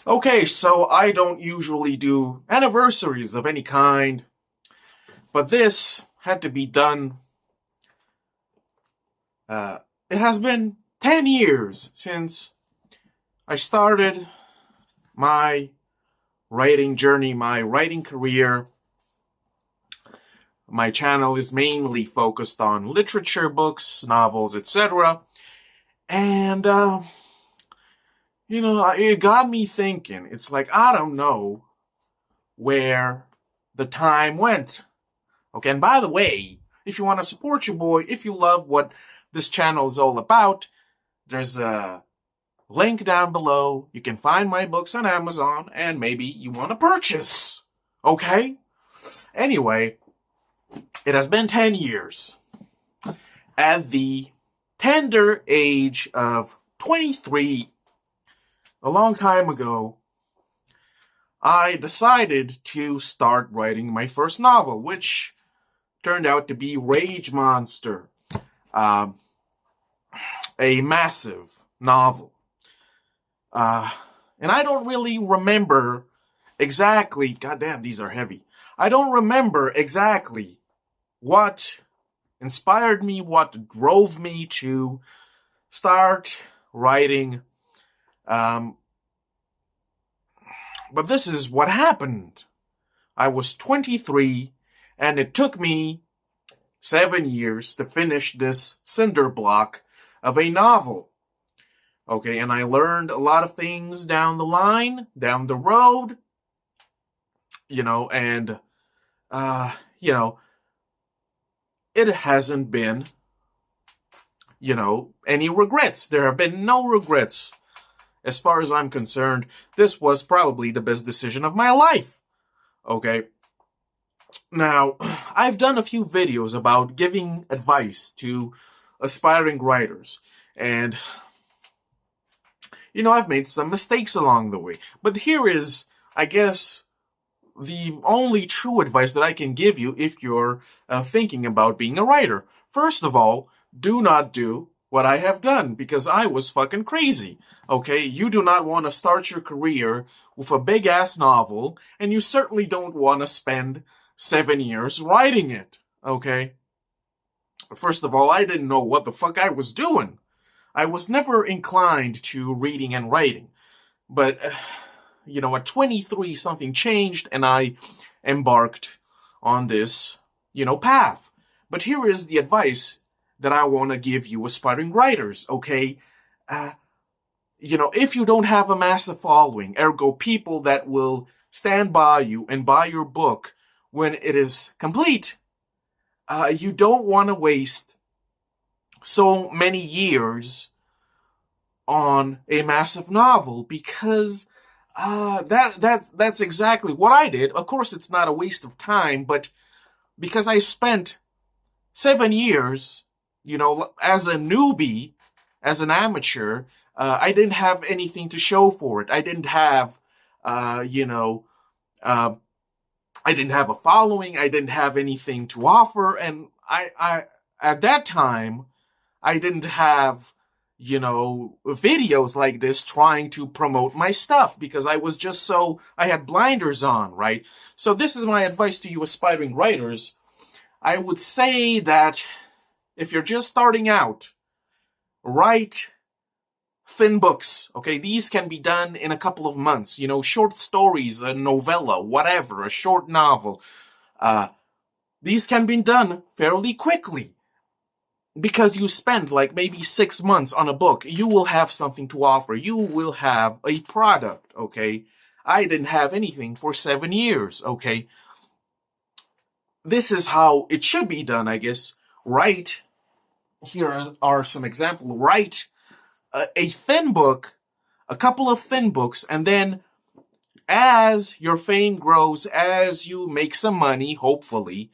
Okay, so I don't usually do anniversaries of any kind, but this had to be done. Uh, it has been 10 years since I started my writing journey, my writing career. My channel is mainly focused on literature, books, novels, etc. And, it got me thinking. It's like, I don't know where the time went. Okay, and by the way, if you want to support your boy, if you love what this channel is all about, there's a link down below. You can find my books on Amazon, and maybe you want to purchase. Okay? Anyway, it has been 10 years. At the tender age of 23, a long time ago, I decided to start writing my first novel, which turned out to be Rage Monster, a massive novel. And I don't really remember exactly, goddamn, these are heavy. I don't remember exactly what inspired me, what drove me to start writing. But this is what happened. I was 23, and it took me 7 years to finish this cinder block of a novel. Okay, and I learned a lot of things down the line, down the road, and, it hasn't been, any regrets. There have been no regrets. As far as I'm concerned, this was probably the best decision of my life. Okay. Now, I've done a few videos about giving advice to aspiring writers, and I've made some mistakes along the way. But here is, I guess, the only true advice that I can give you if you're thinking about being a writer. First of all, do not do what I have done, because I was fucking crazy. Okay? You do not want to start your career with a big-ass novel, and you certainly don't want to spend 7 years writing it. Okay? First of all, I didn't know what the fuck I was doing. I was never inclined to reading and writing. But, at 23, something changed, and I embarked on this, path. But here is the advice that I want to give you aspiring writers, okay? If you don't have a massive following, ergo people that will stand by you and buy your book when it is complete, you don't want to waste so many years on a massive novel, because that's exactly what I did. Of course, it's not a waste of time, but because I spent 7 years, as a newbie, as an amateur, I didn't have anything to show for it. I didn't have, I didn't have a following. I didn't have anything to offer, and I at that time, I didn't have, videos like this trying to promote my stuff, because I had blinders on, right? So this is my advice to you aspiring writers. I would say that if you're just starting out, write thin books, okay? These can be done in a couple of months, short stories, a novella, whatever, a short novel. These can be done fairly quickly. Because you spend like maybe 6 months on a book, you will have something to offer. You will have a product, okay? I didn't have anything for 7 years, okay? This is how it should be done, I guess. Write, here are some examples. Write a thin book, a couple of thin books, and then as your fame grows, as you make some money, hopefully,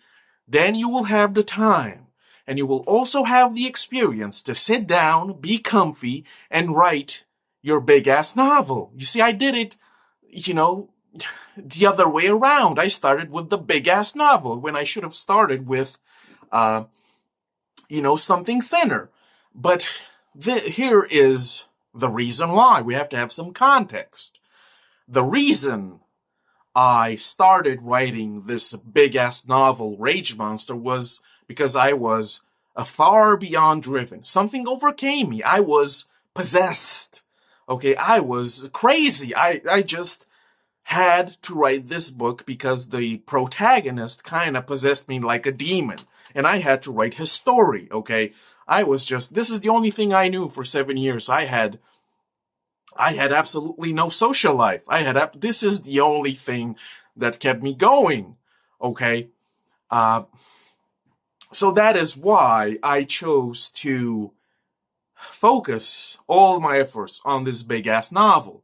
then you will have the time. And you will also have the experience to sit down, be comfy, and write your big-ass novel. You see, I did it, the other way around. I started with the big-ass novel when I should have started with, something thinner. But here is the reason why. We have to have some context. the reason I started writing this big-ass novel, Rage Monster, was because I was far beyond driven. Something overcame me. I was possessed. Okay, I was crazy. I just had to write this book because the protagonist kind of possessed me like a demon. And I had to write his story, okay? This is the only thing I knew for 7 years. I had absolutely no social life. This is the only thing that kept me going, okay? So that is why I chose to focus all my efforts on this big-ass novel.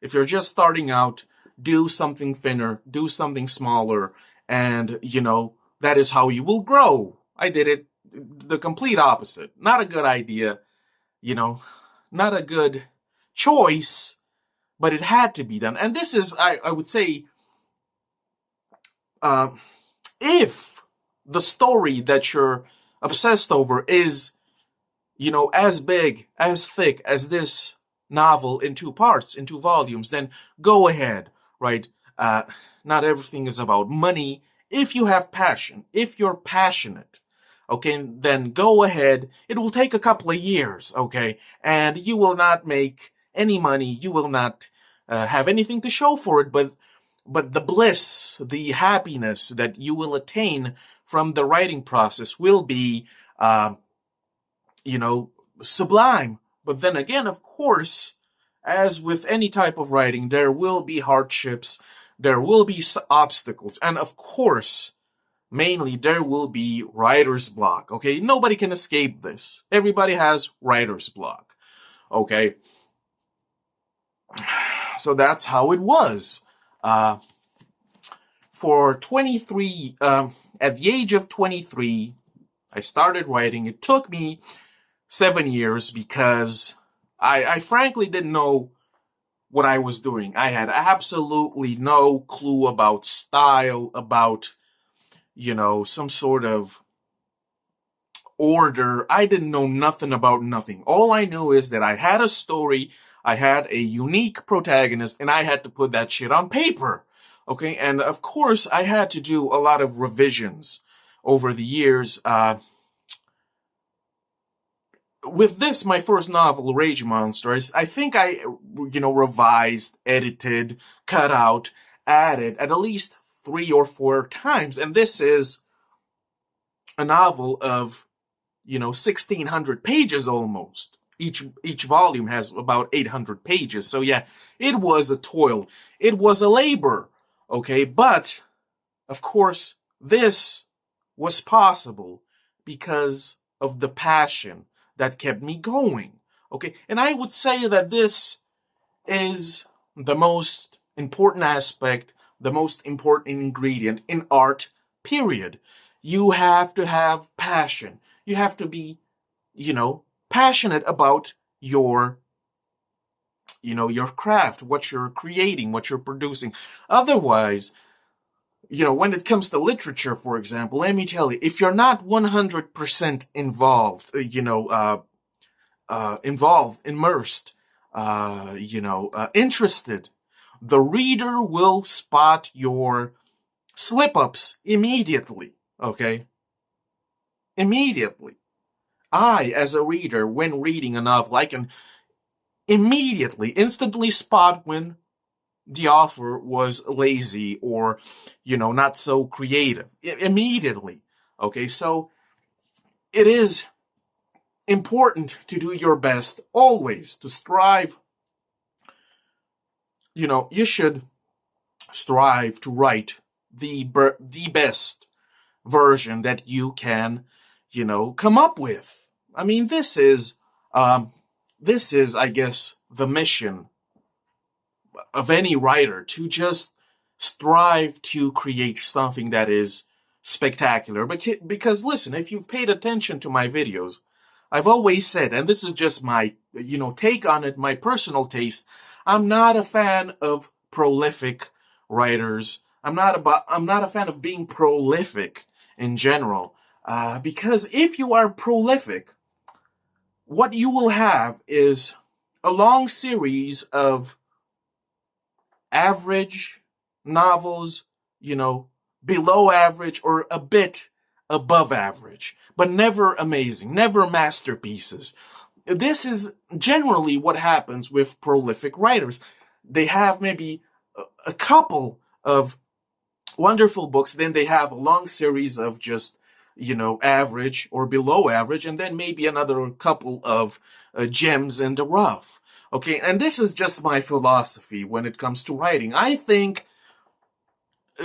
If you're just starting out, do something thinner, do something smaller, and, that is how you will grow. I did it the complete opposite. Not a good idea, not a good choice, but it had to be done. And this is, I would say, if the story that you're obsessed over is, as big, as thick as this novel in 2 parts, in 2 volumes, then go ahead, right? Not everything is about money. If you have passion, if you're passionate, okay, then go ahead. It will take a couple of years, okay? And you will not make any money. You will not have anything to show for it, but the bliss, the happiness that you will attain from the writing process will be, sublime. But then again, of course, as with any type of writing, there will be hardships, there will be obstacles, and of course, mainly there will be writer's block, okay? Nobody can escape this. Everybody has writer's block, okay? So that's how it was. For 23, at the age of 23, I started writing. It took me 7 years because I frankly didn't know what I was doing. I had absolutely no clue about style, about, some sort of order. I didn't know nothing about nothing. All I knew is that I had a story, I had a unique protagonist, and I had to put that shit on paper. Okay, and of course, I had to do a lot of revisions over the years. With this, my first novel, Rage Monster, I think I, revised, edited, cut out, added at least 3 or 4 times. And this is a novel of, 1,600 pages almost. Each volume has about 800 pages. So yeah, it was a toil. It was a labor. Okay, but, of course, this was possible because of the passion that kept me going. Okay, and I would say that this is the most important aspect, the most important ingredient in art, period. You have to have passion. You have to be, passionate about your craft, what you're creating, what you're producing. Otherwise, when it comes to literature, for example, let me tell you, if you're not 100% involved, immersed, interested, the reader will spot your slip-ups immediately, okay? Immediately. I, as a reader, when reading a novel, I can instantly spot when the author was lazy or, not so creative. Immediately. Okay, so it is important to do your best always, to strive. You should strive to write the best version that you can, come up with. I mean, this is, I guess, the mission of any writer, to just strive to create something that is spectacular. Because listen, if you've paid attention to my videos, I've always said, and this is just my, take on it, my personal taste, I'm not a fan of prolific writers. I'm not a fan of being prolific in general. Because if you are prolific, what you will have is a long series of average novels, you know, below average or a bit above average, but never amazing, never masterpieces. This is generally what happens with prolific writers. They have maybe a couple of wonderful books, then they have a long series of just, average or below average, and then maybe another couple of gems in the rough. Okay, and this is just my philosophy when it comes to writing. I think,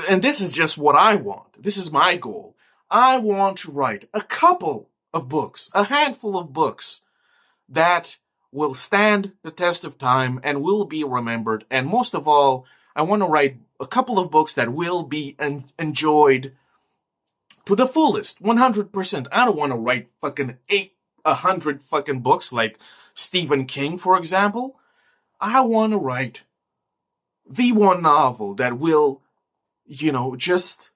and this is just what I want, this is my goal. I want to write a couple of books, a handful of books that will stand the test of time and will be remembered. And most of all, I want to write a couple of books that will be enjoyed to the fullest, 100%. I don't want to write fucking 100 fucking books like Stephen King, for example. I want to write the one novel that will, just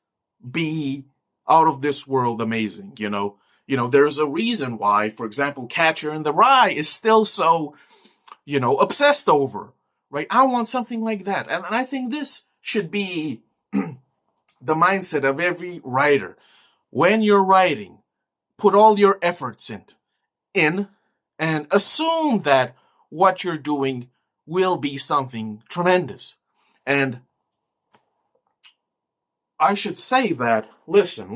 be out of this world amazing, there's a reason why, for example, Catcher in the Rye is still so, obsessed over, right? I want something like that. And I think this should be the mindset of every writer. When you're writing, put all your efforts in and assume that what you're doing will be something tremendous. And I should say that, listen,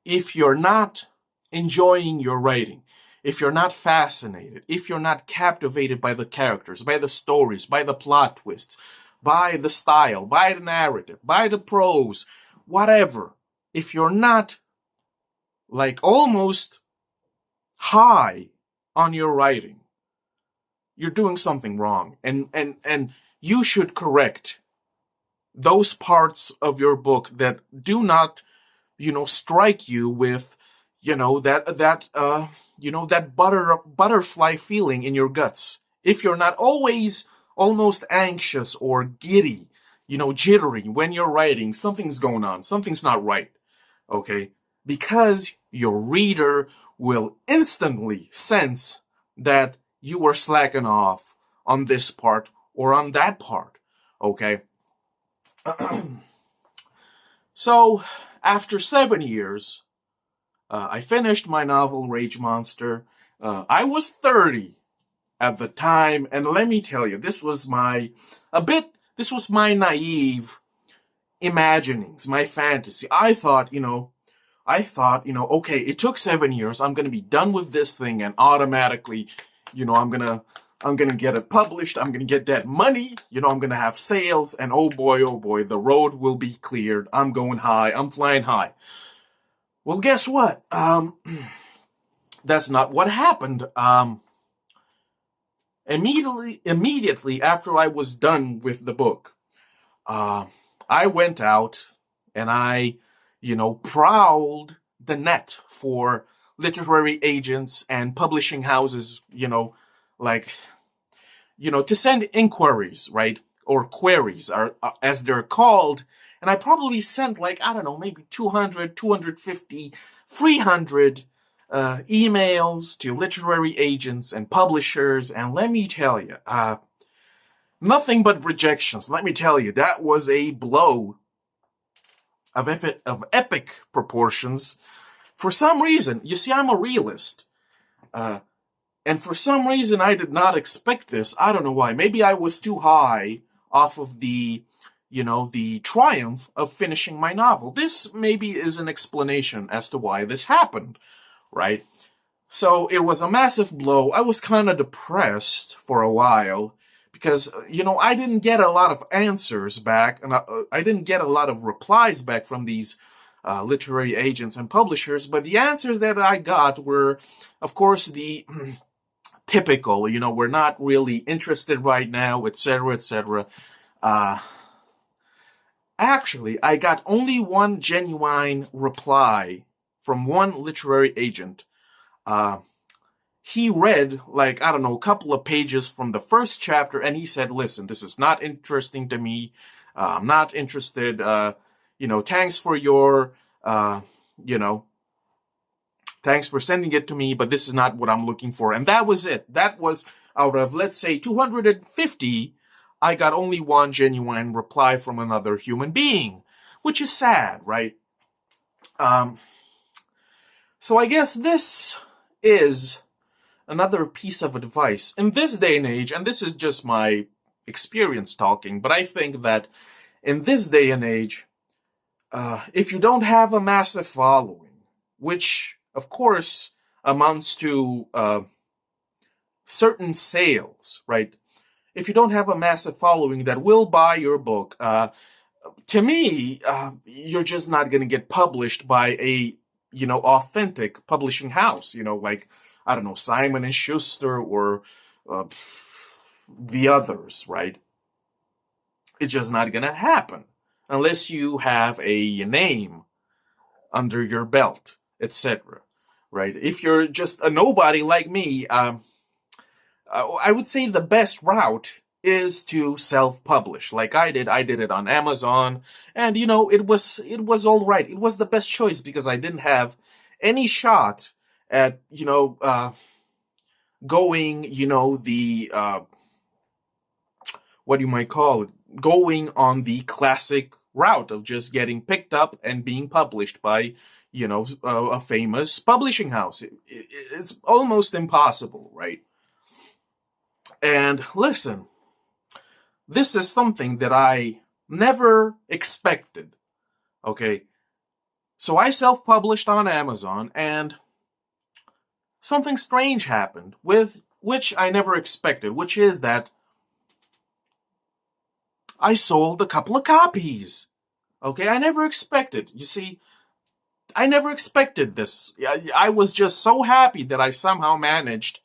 if you're not enjoying your writing, if you're not fascinated, if you're not captivated by the characters, by the stories, by the plot twists, by the style, by the narrative, by the prose, whatever, if you're not like almost high on your writing, you're doing something wrong. And you should correct those parts of your book that do not, strike you with, that butterfly feeling in your guts. If you're not always almost anxious or giddy, jittery when you're writing, something's going on, something's not right. Okay? Because your reader will instantly sense that you were slacking off on this part or on that part. Okay? So, after 7 years, I finished my novel, Rage Monster. I was 30 at the time, and let me tell you, this was my naive imaginings, my fantasy. I thought, okay, it took 7 years. I'm gonna be done with this thing, and automatically, I'm gonna get it published. I'm gonna get that money. I'm gonna have sales, and oh boy, the road will be cleared. I'm going high. I'm flying high. Well, guess what? That's not what happened. Immediately after I was done with the book, I went out and I, prowled the net for literary agents and publishing houses, to send inquiries, right? Or queries, as they're called. And I probably sent maybe 200, 250, 300 emails to literary agents and publishers. And let me tell you, nothing but rejections. Let me tell you, that was a blow of epic proportions. For some reason, you see, I'm a realist. And for some reason, I did not expect this. I don't know why. Maybe I was too high off of the triumph of finishing my novel. This maybe is an explanation as to why this happened, right? So it was a massive blow. I was kind of depressed for a while because, I didn't get a lot of answers back, and I didn't get a lot of replies back from these literary agents and publishers, but the answers that I got were, of course, the typical, we're not really interested right now, etc., etc. Actually, I got only one genuine reply from one literary agent. He read, a couple of pages from the first chapter, and he said, listen, this is not interesting to me. I'm not interested. Thanks for your, thanks for sending it to me, but this is not what I'm looking for. And that was it. That was out of, let's say, 250 I got only one genuine reply from another human being, which is sad, right? Um, so I guess this is another piece of advice in this day and age, and this is just my experience talking, but I think that in this day and age, if you don't have a massive following, which of course amounts to certain sales, right? If you don't have a massive following that will buy your book, to me, you're just not going to get published by a, authentic publishing house, like, I don't know, Simon and Schuster or uh, the others, right? It's just not going to happen unless you have a name under your belt, etc. Right? If you're just a nobody like me, I would say the best route is to self-publish, like I did. I did it on Amazon, and it was all right. It was the best choice because I didn't have any shot at going the what you might call it, going on the classic route of just getting picked up and being published by a famous publishing house. It's almost impossible, right? And listen, this is something that I never expected. Okay, so I self-published on Amazon, and something strange happened, with which I never expected, which is that I sold a couple of copies. Okay, I never expected. You see, I never expected this. I was just so happy that I somehow managed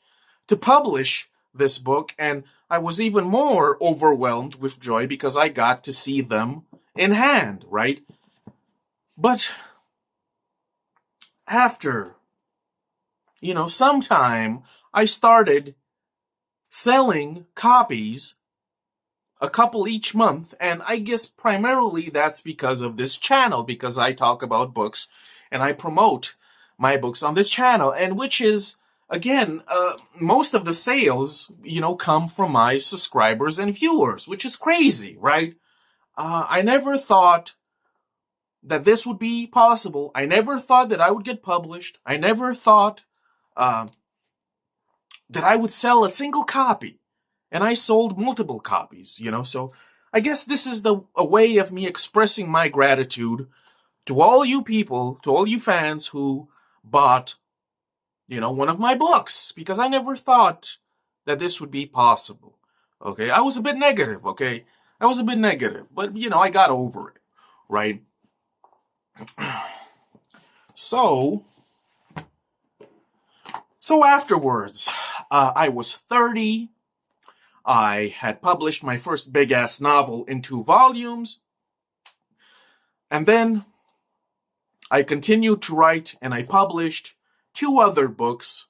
to publish this book, and I was even more overwhelmed with joy because I got to see them in hand, right? But after, some time, I started selling copies, a couple each month, and I guess primarily that's because of this channel, because I talk about books and I promote my books on this channel, and which is, again, most of the sales, come from my subscribers and viewers, which is crazy, right? I never thought that this would be possible. I never thought that I would get published. I never thought that I would sell a single copy. And I sold multiple copies, so I guess this is a way of me expressing my gratitude to all you people, to all you fans who bought, one of my books, because I never thought that this would be possible. Okay, I was a bit negative, okay? I was a bit negative, but, I got over it, right? So afterwards, I was 30. I had published my first big-ass novel in 2 volumes. And then I continued to write, and I published 2 other books.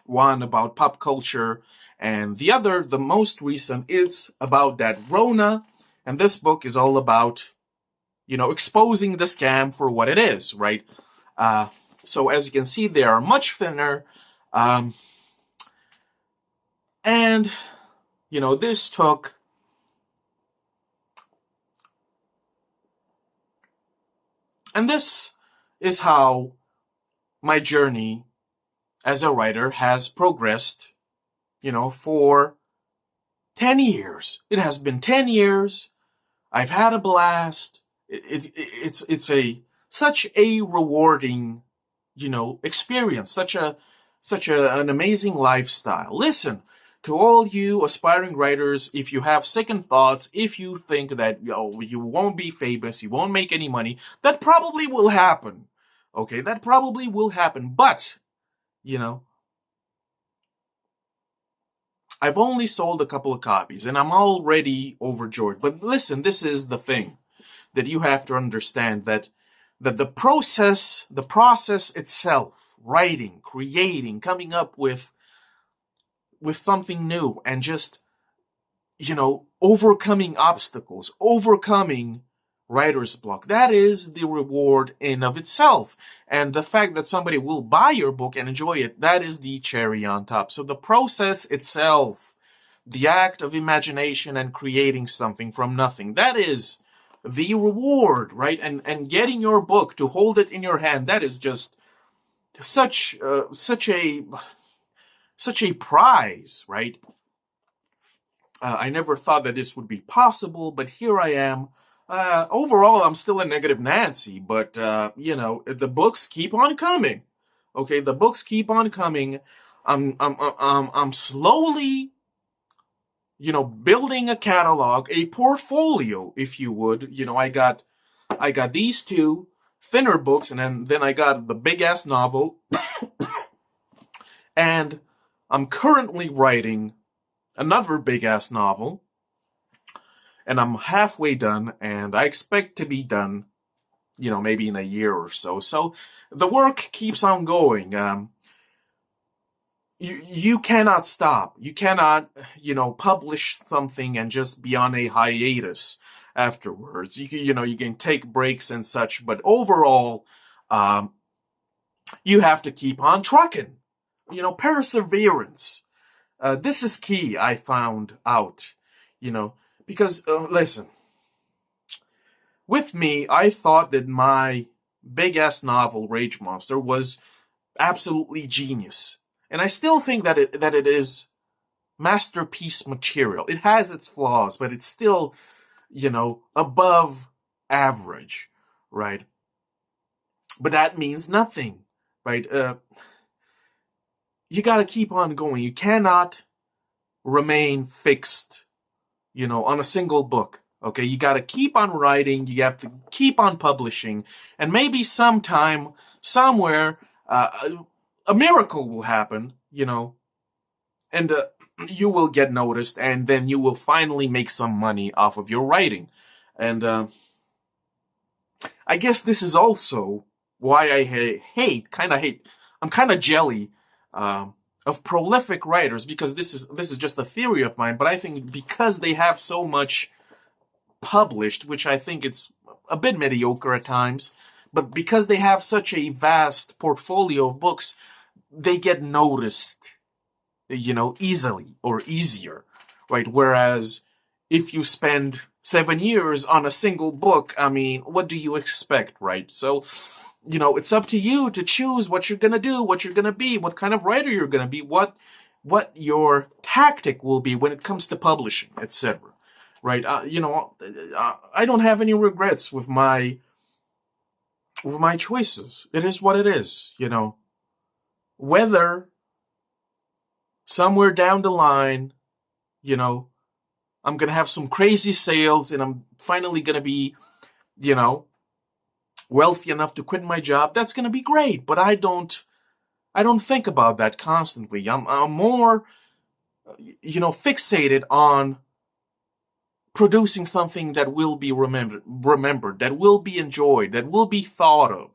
One about pop culture, and the other, the most recent, is about that Rona. And this book is all about, exposing the scam for what it is, right? So as you can see, they are much thinner. And this took and this is how my journey as a writer has progressed, for 10 years. It has been 10 years. I've had a blast. It's such a rewarding, experience, such an amazing lifestyle. Listen, to all you aspiring writers, if you have second thoughts, if you think that you won't be famous, you won't make any money, that probably will happen. Okay, that probably will happen. But, I've only sold a couple of copies, and I'm already overjoyed. But listen, this is the thing that you have to understand, that the process itself, writing, creating, coming up with something new, and just, overcoming obstacles, overcoming writer's block, that is the reward in of itself. And the fact that somebody will buy your book and enjoy it, that is the cherry on top. So the process itself, the act of imagination and creating something from nothing. That is the reward, right? And getting your book to hold it in your hand, that is just such a prize, right? I never thought that this would be possible, but here I am. Overall, I'm still a negative Nancy, but the books keep on coming. Okay, the books keep on coming. I'm slowly, building a catalog, a portfolio, if you would. I got these two thinner books, and then I got the big ass novel, and I'm currently writing another big ass novel, and I'm halfway done, and I expect to be done, maybe in a year or so. So the work keeps on going. You cannot stop. You cannot, publish something and just be on a hiatus afterwards. You can take breaks and such, but overall, you have to keep on trucking. Perseverance. This is key, I found out, because, listen, with me, I thought that my big-ass novel, Rage Monster, was absolutely genius. And I still think that it is masterpiece material. It has its flaws, but it's still, above average, right? But that means nothing, right? You gotta keep on going. You cannot remain fixed, on a single book. Okay, you gotta keep on writing. You have to keep on publishing, and maybe sometime, somewhere, a miracle will happen, and you will get noticed, and then you will finally make some money off of your writing. And I guess this is also why I hate, I'm kind of jelly of prolific writers, because this is just a theory of mine, but I think because they have so much published, which I think it's a bit mediocre at times, but because they have such a vast portfolio of books, they get noticed, easily or easier, right? Whereas if you spend 7 years on a single book, I mean, what do you expect, right? So, it's up to you to choose what you're gonna do, what you're gonna be, what kind of writer you're gonna be, what your tactic will be when it comes to publishing, etc. Right? I don't have any regrets with my choices. It is what it is, Whether somewhere down the line, I'm gonna have some crazy sales and I'm finally gonna be, wealthy enough to quit my job, that's gonna be great. But I don't think about that constantly. I'm more, fixated on producing something that will be remembered, that will be enjoyed, that will be thought of,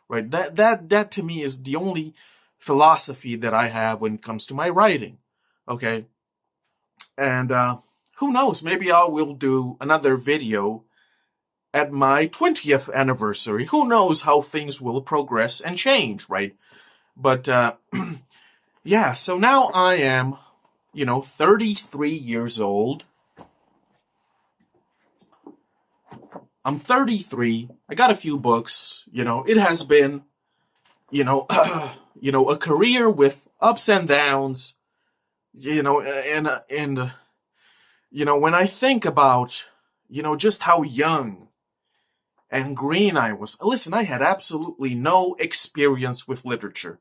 right? That to me is the only philosophy that I have when it comes to my writing, okay? And who knows, maybe I will do another video at my 20th anniversary. Who knows how things will progress and change, right? But yeah, so now I am, 33 years old. I'm 33. I got a few books. It has been, a career with ups and downs. And when I think about, just how young and green I was. Listen, I had absolutely no experience with literature.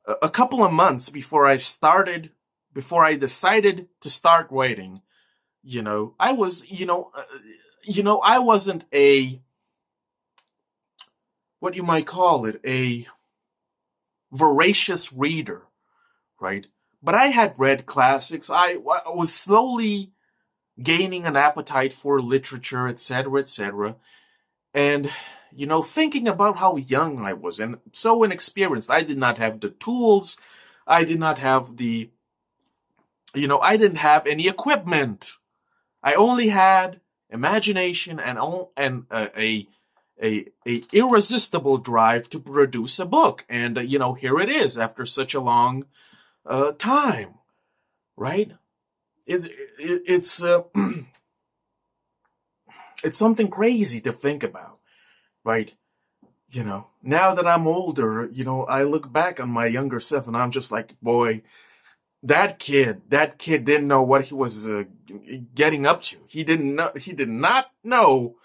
A couple of months before I decided to start writing, I was, I wasn't a, what you might call it, a voracious reader, right? But I had read classics. I was slowly gaining an appetite for literature, etc., etc. And, thinking about how young I was and so inexperienced, I did not have the tools. I did not have I didn't have any equipment. I only had imagination and a irresistible drive to produce a book. And, here it is after such a long time, right? it's it's something crazy to think about, right? Now that I'm older, I look back on my younger self and I'm just like, boy, that kid didn't know what he was getting up to. He did not know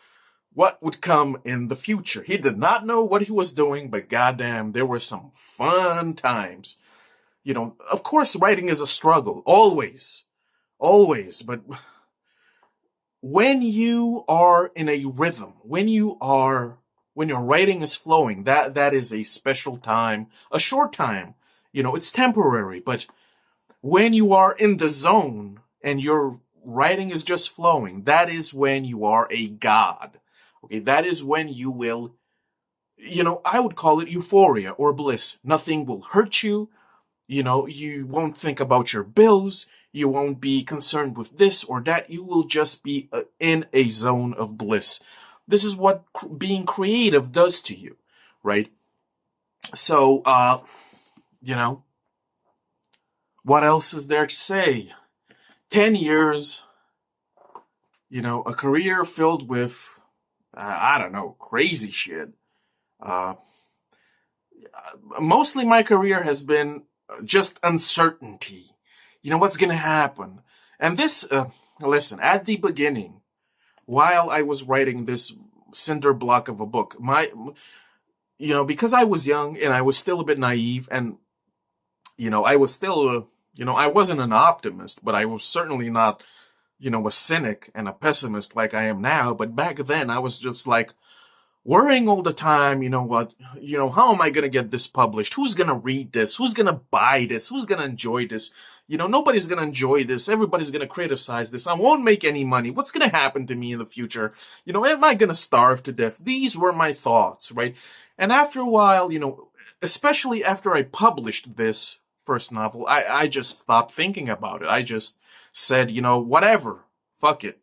what would come in the future. He did not know what he was doing, but goddamn, there were some fun times. Of course, writing is a struggle, always, always. But when you are in a rhythm, when your writing is flowing, that is a special time, a short time. It's temporary, but when you are in the zone and your writing is just flowing, that is when you are a god. Okay, that is when you will, I would call it euphoria or bliss. Nothing will hurt you. You won't think about your bills. You won't be concerned with this or that. You will just be in a zone of bliss. This is what being creative does to you, right? So, what else is there to say? 10 years, a career filled with, I don't know, crazy shit. Mostly my career has been just uncertainty. What's going to happen? And this, listen, at the beginning, while I was writing this cinder block of a book, because I was young and I was still a bit naive and, I was still, I wasn't an optimist, but I was certainly not, a cynic and a pessimist like I am now. But back then I was just like, worrying all the time, how am I going to get this published? Who's going to read this? Who's going to buy this? Who's going to enjoy this? Nobody's going to enjoy this. Everybody's going to criticize this. I won't make any money. What's going to happen to me in the future? Am I going to starve to death? These were my thoughts, right? And after a while, especially after I published this first novel, I just stopped thinking about it. I just said, whatever, fuck it,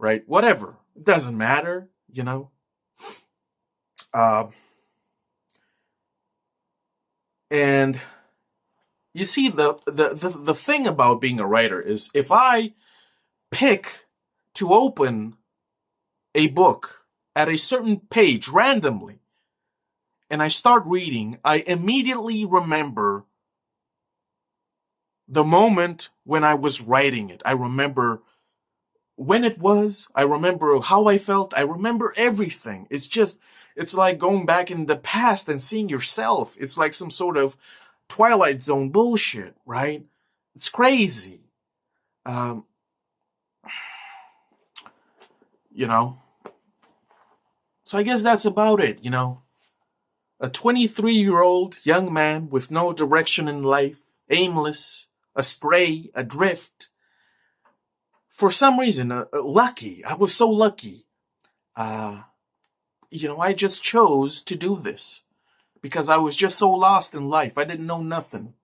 right? Whatever. It doesn't matter, And you see, the thing about being a writer is if I pick to open a book at a certain page randomly and I start reading, I immediately remember the moment when I was writing it. I remember when it was, I remember how I felt, I remember everything. It's like going back in the past and seeing yourself. It's like some sort of Twilight Zone bullshit, right? It's crazy. Um, So I guess that's about it, A 23-year-old young man with no direction in life, aimless, astray, adrift. For some reason, lucky. I was so lucky. I just chose to do this because I was just so lost in life. I didn't know nothing.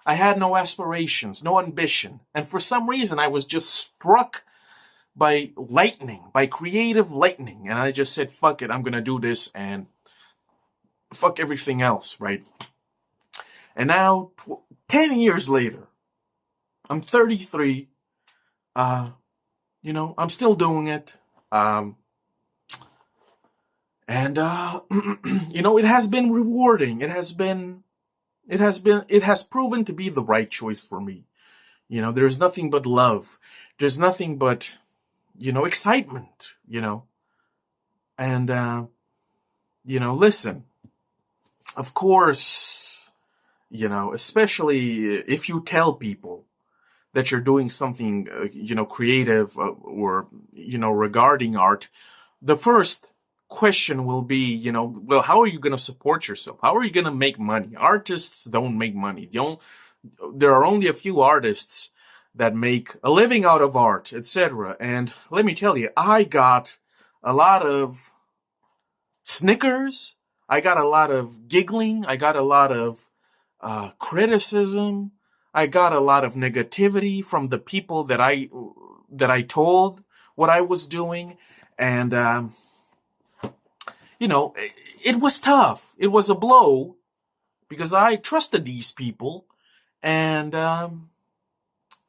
I had no aspirations, no ambition. And for some reason, I was just struck by lightning, by creative lightning. And I just said, fuck it, I'm going to do this and fuck everything else, right? And now, 10 years later, I'm 33. I'm still doing it. And it has been rewarding. It has proven to be the right choice for me. There's nothing but love. There's nothing but, excitement, And, listen, of course, especially if you tell people that you're doing something, creative or, regarding art, the first question will be, well, how are you going to support yourself? How are you going to make money? Artists don't make money. There are only a few artists that make a living out of art, etc. And let me tell you, I got a lot of snickers. I got a lot of giggling. I got a lot of criticism. I got a lot of negativity from the people that I told what I was doing. And, it was tough. It was a blow because I trusted these people. And,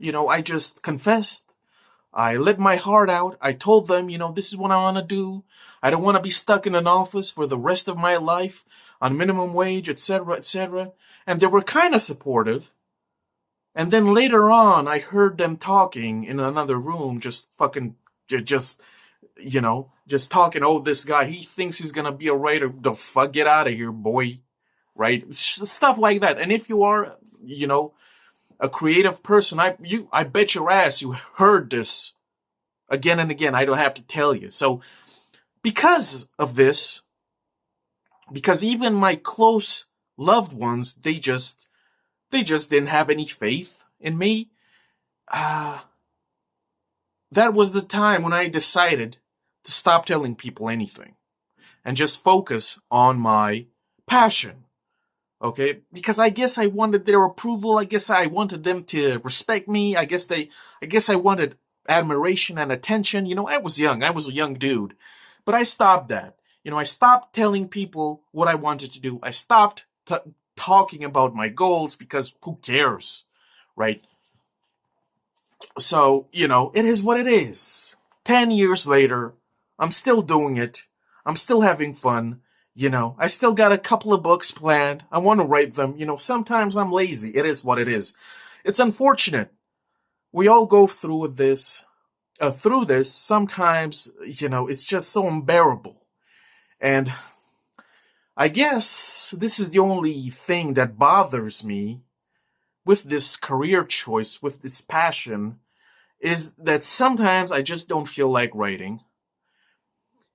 I just confessed. I let my heart out. I told them, this is what I want to do. I don't want to be stuck in an office for the rest of my life on minimum wage, etc., etc. And they were kind of supportive. And then later on, I heard them talking in another room, just fucking, just, just talking. Oh, this guy, he thinks he's going to be a writer. The fuck, get out of here, boy. Right? Stuff like that. And if you are, a creative person, I bet your ass you heard this again and again. I don't have to tell you. So because of this, because even my close loved ones, they just didn't have any faith in me. That was the time when I decided to stop telling people anything and just focus on my passion. Okay, because I guess I wanted their approval. I guess I wanted them to respect me. I guess I wanted admiration and attention. I was young. I was a young dude. But I stopped that. I stopped telling people what I wanted to do. I stopped talking about my goals because who cares, right? So, it is what it is. 10 years later, I'm still doing it. I'm still having fun. I still got a couple of books planned. I want to write them. Sometimes I'm lazy. It is what it is. It's unfortunate. We all go through this. Sometimes, it's just so unbearable. And I guess this is the only thing that bothers me with this career choice, with this passion, is that sometimes I just don't feel like writing.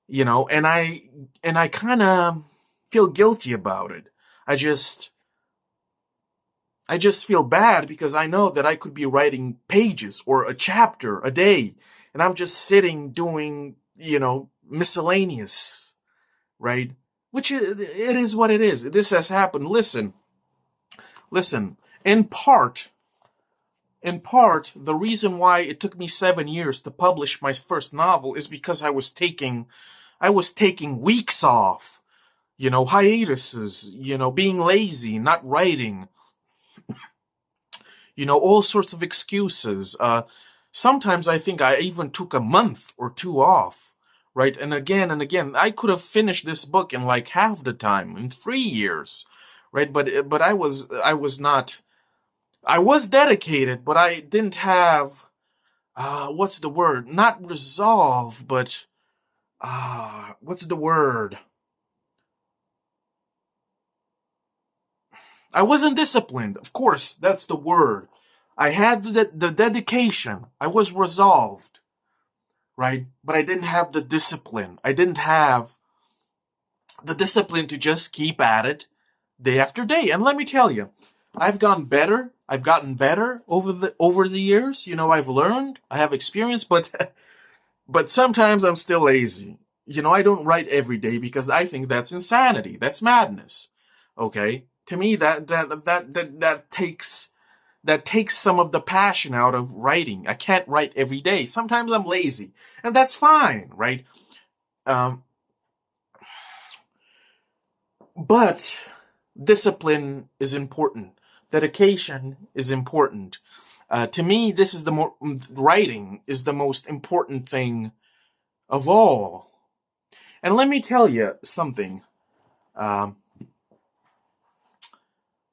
And I kind of feel guilty about it. I just feel bad because I know that I could be writing pages or a chapter a day, and I'm just sitting doing, miscellaneous, right? Which it is what it is. This has happened. Listen. In part, the reason why it took me 7 years to publish my first novel is because I was taking weeks off, hiatuses, being lazy, not writing, all sorts of excuses. Sometimes I think I even took a month or two off, right? And again, I could have finished this book in like half the time, in 3 years, right? But I was not. I was dedicated, but I didn't have, what's the word? Not resolve, but, what's the word? I wasn't disciplined. Of course, that's the word. I had the dedication. I was resolved, right? But I didn't have the discipline. I didn't have the discipline to just keep at it day after day. And let me tell you, I've gotten better. I've gotten better over the years. I've learned. I have experience, but sometimes I'm still lazy. I don't write every day because I think that's insanity. That's madness. Okay? To me, that takes some of the passion out of writing. I can't write every day. Sometimes I'm lazy, and that's fine, right? But discipline is important. Dedication is important. To me, writing is the most important thing of all. And let me tell you something. The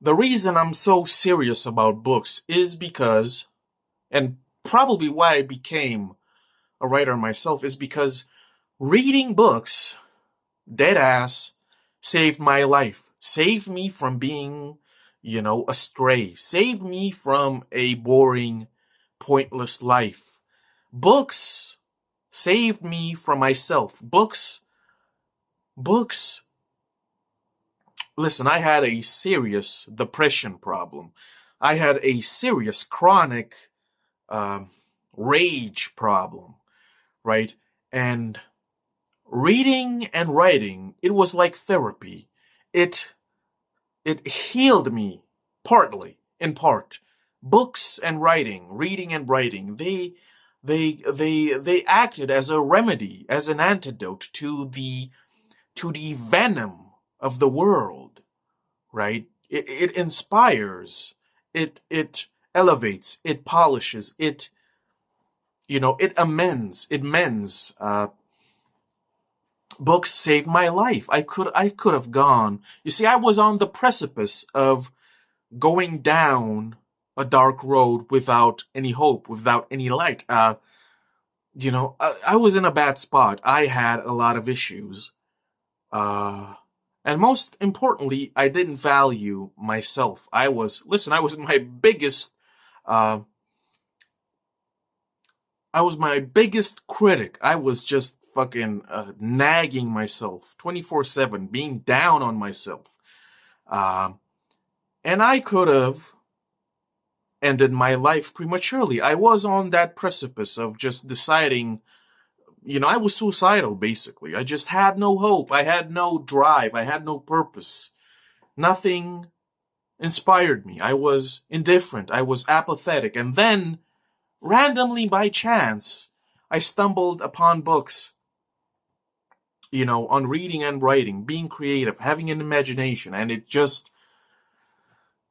reason I'm so serious about books is because, and probably why I became a writer myself, is because reading books, dead ass, saved my life. Saved me from being, astray. Saved me from a boring, pointless life. Books saved me from myself. Books. Listen, I had a serious depression problem. I had a serious chronic rage problem, right? And reading and writing, it was like therapy. It healed me partly, in part. Books and writing, reading and writing, they acted as a remedy, as an antidote to the venom of the world, right? It inspires. It elevates, it polishes, it mends. Books saved my life. I could have gone. You see, I was on the precipice of going down a dark road without any hope, without any light. I was in a bad spot. I had a lot of issues. And most importantly, I didn't value myself. I was my biggest, uh, I was my biggest critic. I was just fucking nagging myself 24/7, being down on myself. Um, and I could have ended my life prematurely. I was on that precipice of just deciding, I was suicidal basically. I just had no hope. I had no drive. I had no purpose. Nothing inspired me. I was indifferent. I was apathetic. And then, randomly by chance, I stumbled upon books, on reading and writing, being creative, having an imagination, and it just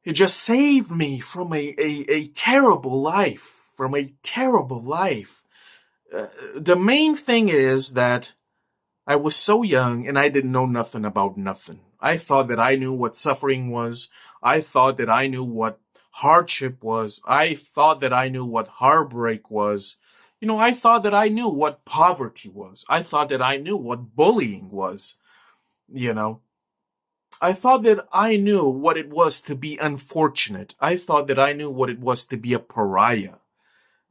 saved me from a terrible life. From a terrible life. The main thing is that I was so young and I didn't know nothing about nothing. I thought that I knew what suffering was. I thought that I knew what hardship was. I thought that I knew what heartbreak was. I thought that I knew what poverty was. I thought that I knew what bullying was. I thought that I knew what it was to be unfortunate. I thought that I knew what it was to be a pariah,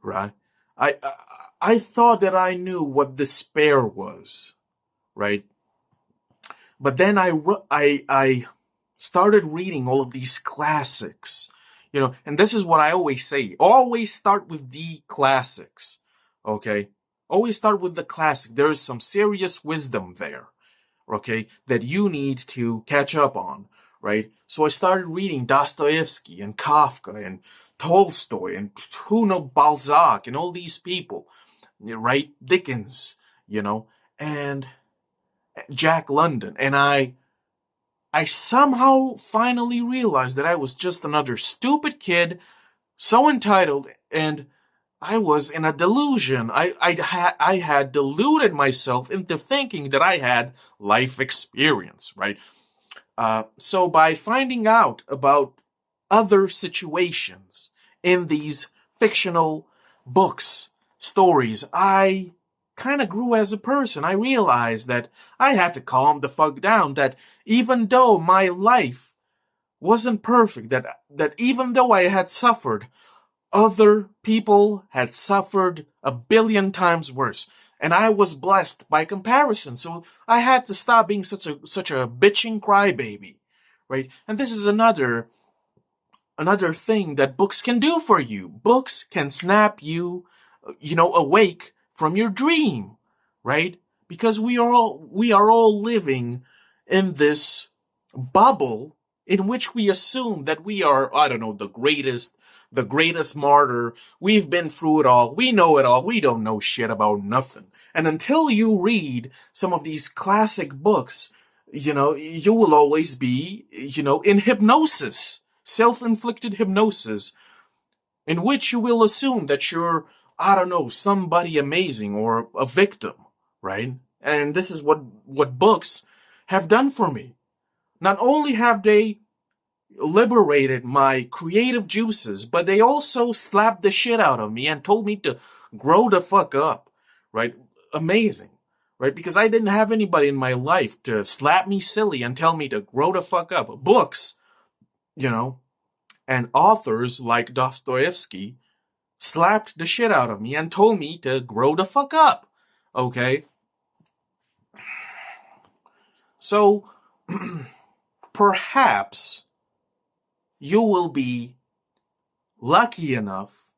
right? I I, I thought that I knew what despair was, right? But then I started reading all of these classics, and this is what I always say: always start with the classics, okay? Always start with the classic. There is some serious wisdom there, okay, that you need to catch up on, right? So I started reading Dostoevsky and Kafka and Tolstoy and Balzac and all these people, right? Dickens, and Jack London. And I somehow finally realized that I was just another stupid kid, so entitled, and I was in a delusion. I had deluded myself into thinking that I had life experience, right? So by finding out about other situations in these fictional books, stories, I kind of grew as a person. I realized that I had to calm the fuck down, that even though my life wasn't perfect, that even though I had suffered, other people had suffered a billion times worse. And I was blessed by comparison. So I had to stop being such a bitching crybaby, right? And this is another thing that books can do for you. Books can snap you, awake from your dream, right? Because we are all living in this bubble in which we assume that we are, I don't know, the greatest martyr. We've been through it all. We know it all. We don't know shit about nothing. And until you read some of these classic books, you will always be, in hypnosis, self-inflicted hypnosis, in which you will assume that you're, I don't know, somebody amazing or a victim, right? And this is what books have done for me. Not only have they liberated my creative juices, but they also slapped the shit out of me and told me to grow the fuck up, right? Amazing, right? Because I didn't have anybody in my life to slap me silly and tell me to grow the fuck up. Books, and authors like Dostoevsky slapped the shit out of me and told me to grow the fuck up, okay? So, perhaps you will be lucky enough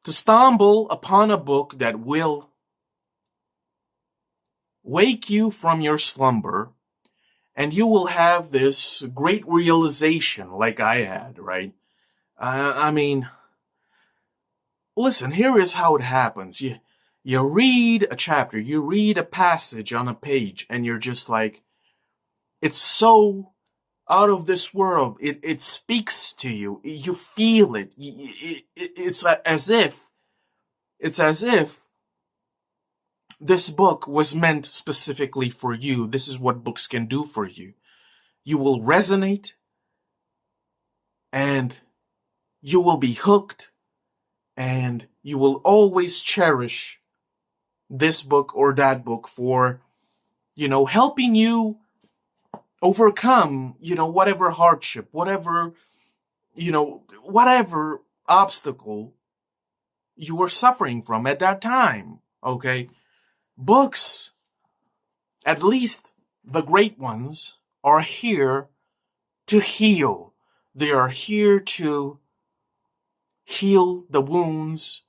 to stumble upon a book that will wake you from your slumber, and you will have this great realization like I had, right? I mean, listen, here is how it happens. You read a chapter, you read a passage on a page, and you're just like, it's so out of this world. It speaks to you. You feel it. It's as if this book was meant specifically for you. This is what books can do for you. You will resonate, and you will be hooked, and you will always cherish this book or that book for, helping you overcome, whatever hardship, whatever obstacle you were suffering from at that time. Okay? Books, at least the great ones, are here to heal. They are here to heal the wounds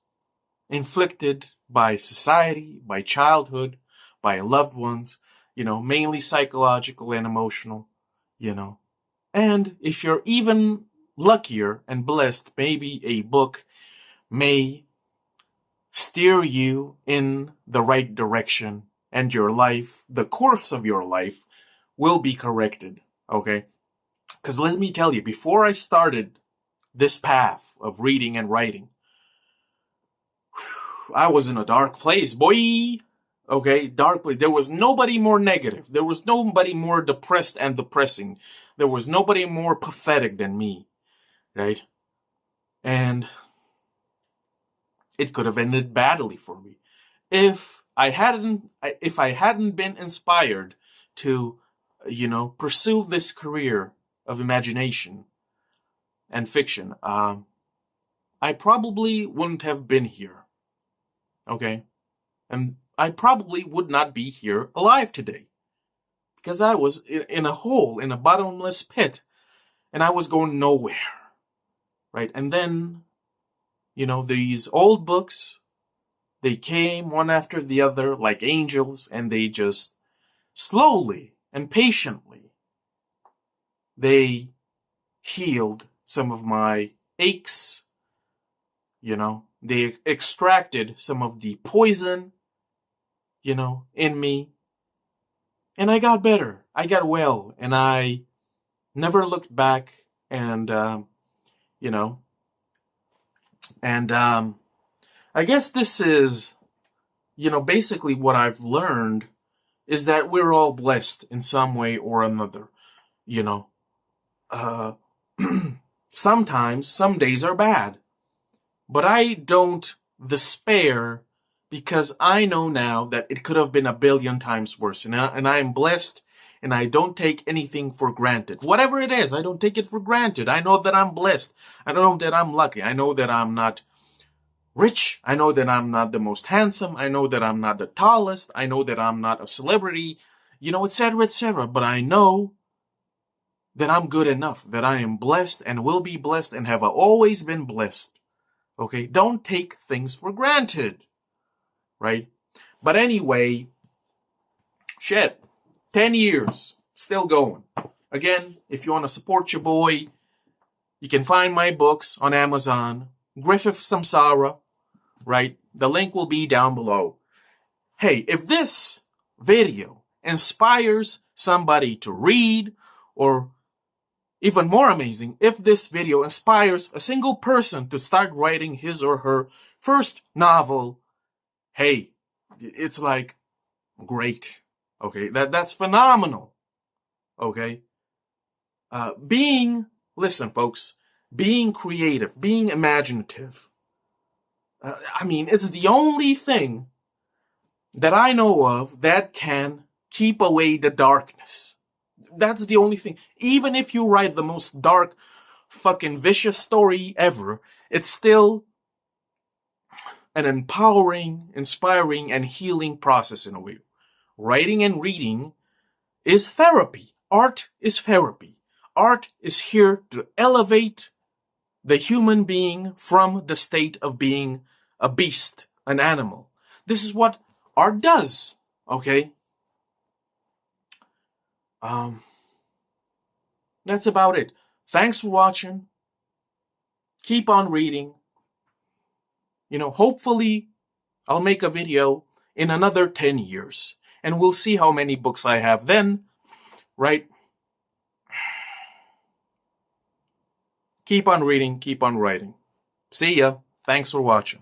inflicted by society, by childhood, by loved ones, mainly psychological and emotional, And if you're even luckier and blessed, maybe a book may steer you in the right direction, and your life, the course of your life, will be corrected, okay? Because let me tell you, before I started this path of reading and writing, I was in a dark place, boy. Okay, dark place. There was nobody more negative. There was nobody more depressed and depressing. There was nobody more pathetic than me, right? And it could have ended badly for me if I hadn't been inspired to, pursue this career of imagination and fiction. I probably wouldn't have been here. Okay? And I probably would not be here alive today. Because I was in a hole, in a bottomless pit, and I was going nowhere. Right? And then, these old books, they came one after the other like angels, and they just slowly and patiently, they healed some of my aches. They extracted some of the poison, in me. And I got better. I got well. And I never looked back. And, I guess this is, basically what I've learned is that we're all blessed in some way or another. Sometimes, some days are bad. But I don't despair, because I know now that it could have been a billion times worse. And I am blessed, and I don't take anything for granted. Whatever it is, I don't take it for granted. I know that I'm blessed. I know that I'm lucky. I know that I'm not rich. I know that I'm not the most handsome. I know that I'm not the tallest. I know that I'm not a celebrity, etc., etc. But I know that I'm good enough, that I am blessed and will be blessed and have always been blessed. Okay, don't take things for granted, right? But anyway, 10 years, still going. Again, if you want to support your boy, you can find my books on Amazon, Griffith Samsara, right? The link will be down below. Hey, if this video inspires somebody to read, or even more amazing, if this video inspires a single person to start writing his or her first novel, hey, it's like great. Okay, that's phenomenal. Okay, listen, folks, being creative, being imaginative. It's the only thing that I know of that can keep away the darkness. That's the only thing. Even if you write the most dark, fucking vicious story ever, it's still an empowering, inspiring, and healing process in a way. Writing and reading is therapy. Art is therapy. Art is here to elevate the human being from the state of being a beast, an animal. This is what art does, okay? That's about it. Thanks for watching. Keep on reading. Hopefully I'll make a video in another 10 years. And we'll see how many books I have then, right? keep on reading, keep on writing. See ya. Thanks for watching.